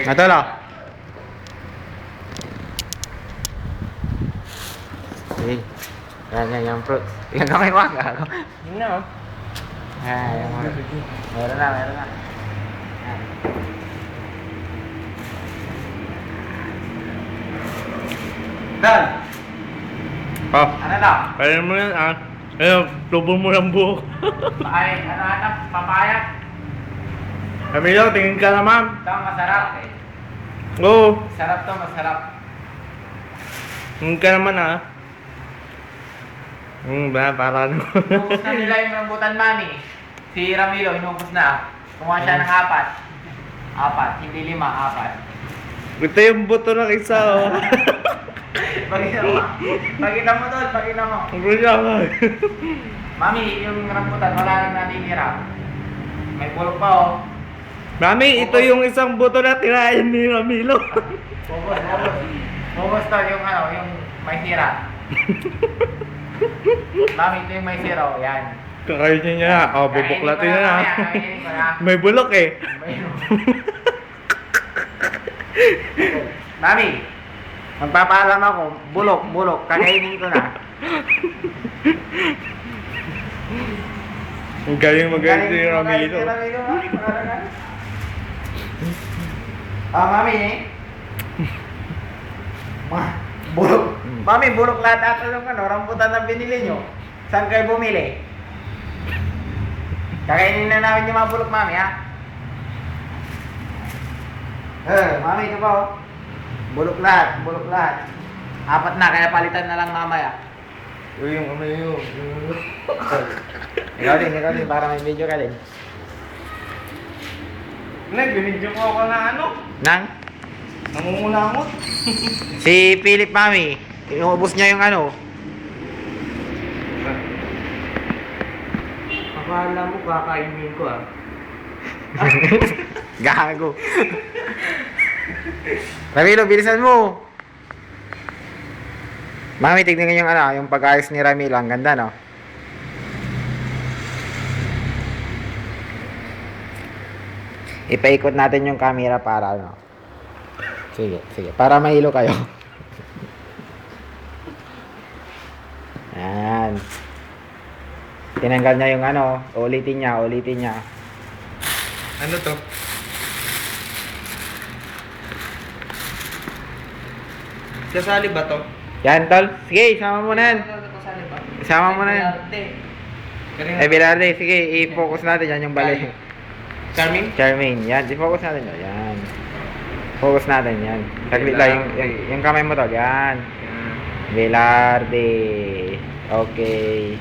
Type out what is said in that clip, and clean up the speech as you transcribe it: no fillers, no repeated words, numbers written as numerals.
Ito lang. Okay. Yan yung fruits. Ilan na kayo mga gago? Yun na, oh. Yan, meron na. Yan. Dan! Oh, Ano daw? kaya mo yan, ah. Ayun, tubo mo ng buhok. Ay, papaya? Camilo, tingin ka naman. Ito, masarap. Oo, Sarap to, masarap. tingin ka naman, ah. Para ano. Inubos na nila yung rambutan, mami. Si Ramilo, inubos na. Kumuha siya ng apat, hindi 5, 4. Ito yung buto ng isa, oh. Pakita mo doon, pakita mo. Ang gulo ka. Mami, yung rambutan, wala nang natitira. May bulok pa, oh. Mami, ito yung isang buto na tirahin ni Ramilo. Bubos. Bubos to, yung may sira. Mami, ito yung may sira, oh. Yan. Kakainin niya na. Oh, bubuklatin niya na. Kainin ko na. May bulok eh. Mami, magpapaalam ako, bulok, kakainin ko na. Ang galing magaling si Ramilo. Mami, bulok. Mami, bulok lahat ata yung rambutan na binili nyo. Saan kayo bumili? Kakainin na namin yung mga bulok, mami, ha? Mami, ito pa, oh. Bulok lahat. 4 na, kaya palitan na lang mamaya. Uy, yung ano yun. Ikaw din, para may video ka din. Binidyo ko ako na ano. Nang? Nangungulangot. Si Philip, mami, inubos niya yung ano. Akala mo kakainin ko, ah. Gago. Ramilo, bilisan mo. Mami, tignan yung yung pag-ayos ni Ramilo. Ang ganda, no? Ipaikot natin yung camera para, ano. Sige. Para mahilo kayo. Yan. Tinanggal niya yung ulitin niya. Ano to? Kasali ba to? Yan, tol. Sige, isama mo na yan. Isama mo na yan. Bilarde, sige, i-focus natin yan yung bali. Charmaine, yan. I-focus natin yan. Yan. Focus natin yan. Saglit lang yung kamay mo, tol. Yan. Bilarde. Okay.